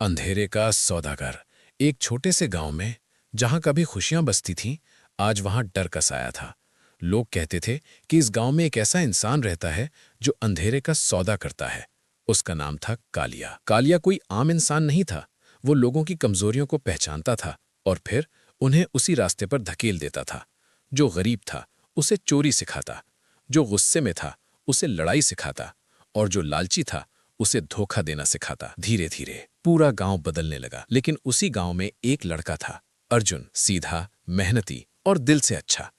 अंधेरे का सौदागर। एक छोटे से गांव में जहां कभी खुशियां बसती थीं, आज वहां डर का साया था। लोग कहते थे कि इस गांव में एक ऐसा इंसान रहता है जो अंधेरे का सौदा करता है। उसका नाम था कालिया। कालिया कोई आम इंसान नहीं था। वो लोगों की कमजोरियों को पहचानता था और फिर उन्हें उसी रास्ते पर धकेल देता था। जो गरीब था उसे चोरी सिखाता, जो गुस्से में था उसे लड़ाई सिखाता, और जो लालची था उसे धोखा देना सिखाता। धीरे धीरे पूरा गांव बदलने लगा, लेकिन उसी गांव में एक लड़का था, अर्जुन। सीधा, मेहनती और दिल से अच्छा।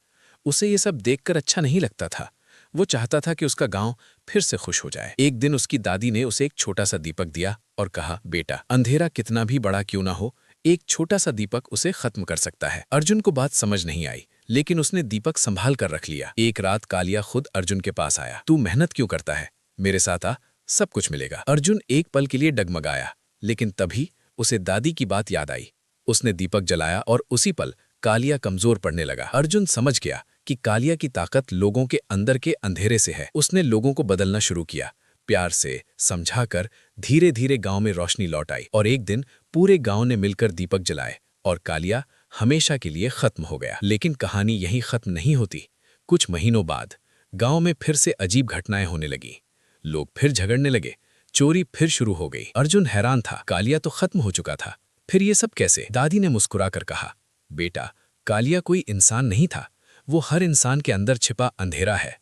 उसे ये सब देखकर अच्छा नहीं लगता था। वो चाहता था कि उसका गांव फिर से खुश हो जाए। एक दिन उसकी दादी ने उसे एक छोटा सा दीपक दिया और कहा, बेटा, अंधेरा कितना भी बड़ा क्यों ना हो, एक छोटा सा दीपक उसे खत्म कर सकता है। अर्जुन को बात समझ नहीं आई, लेकिन उसने दीपक संभाल कर रख लिया। एक रात कालिया खुद अर्जुन के पास आया। तू मेहनत क्यों करता है? मेरे साथ आ, सब कुछ मिलेगा। अर्जुन एक पल के लिए डगमगाया, लेकिन तभी उसे दादी की बात याद आई। उसने दीपक जलाया और उसी पल कालिया कमजोर पड़ने लगा। अर्जुन समझ गया कि कालिया की ताकत लोगों के अंदर के अंधेरे से है। उसने लोगों को बदलना शुरू किया, प्यार से समझाकर। धीरे धीरे गांव में रोशनी लौट आई और एक दिन पूरे गांव ने मिलकर दीपक जलाए और कालिया हमेशा के लिए खत्म हो गया। लेकिन कहानी यहीं खत्म नहीं होती। कुछ महीनों बाद गांव में फिर से अजीब घटनाएं होने लगी। लोग फिर झगड़ने लगे, चोरी फिर शुरू हो गई। अर्जुन हैरान था, कालिया तो खत्म हो चुका था, फिर ये सब कैसे? दादी ने मुस्कुराकर कहा, बेटा, कालिया कोई इंसान नहीं था, वो हर इंसान के अंदर छिपा अंधेरा है।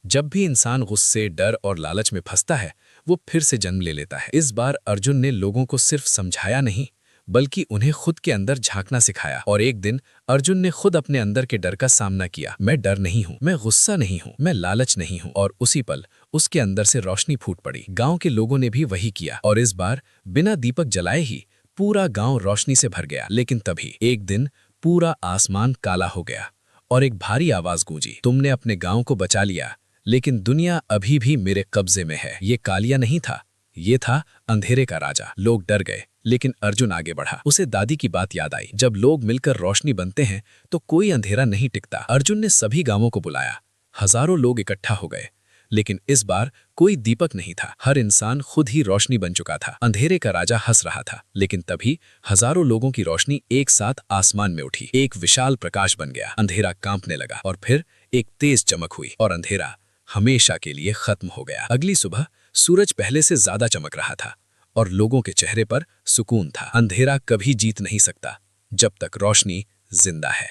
जब भी इंसान गुस्से, डर और लालच में फंसता है, वो फिर से जन्म ले लेता है। इस बार अर्जुन ने लोगों को सिर्फ समझाया नहीं, बल्कि उन्हें खुद के अंदर झांकना सिखाया। और एक दिन अर्जुन ने खुद अपने अंदर के डर का सामना किया। मैं डर नहीं हूँ, मैं गुस्सा नहीं हूँ, मैं लालच नहीं हूँ। और उसी पल उसके अंदर से रोशनी फूट पड़ी। गांव के लोगों ने भी वही किया और इस बार बिना दीपक जलाए ही पूरा गांव रोशनी से भर गया। लेकिन तभी एक दिन पूरा आसमान काला हो गया और एक भारी आवाज गूंजी, तुमने अपने गांव को बचा लिया, लेकिन दुनिया अभी भी मेरे कब्जे में है। ये कालिया नहीं था, ये था अंधेरे का राजा। लोग डर गए, लेकिन अर्जुन आगे बढ़ा। उसे दादी की बात याद आई, जब लोग मिलकर रोशनी बनते हैं तो कोई अंधेरा नहीं टिकता। अर्जुन ने सभी गांवों को बुलाया, हजारों लोग इकट्ठा हो गए, लेकिन इस बार कोई दीपक नहीं था। हर इंसान खुद ही रोशनी बन चुका था। अंधेरे का राजा हंस रहा था, लेकिन तभी हजारों लोगों की रोशनी एक साथ आसमान में उठी। एक विशाल प्रकाश बन गया। अंधेरा कांपने लगा और फिर एक तेज चमक हुई और अंधेरा हमेशा के लिए खत्म हो गया। अगली सुबह सूरज पहले से ज्यादा चमक रहा था और लोगों के चेहरे पर सुकून था। अंधेरा कभी जीत नहीं सकता जब तक रोशनी जिंदा है।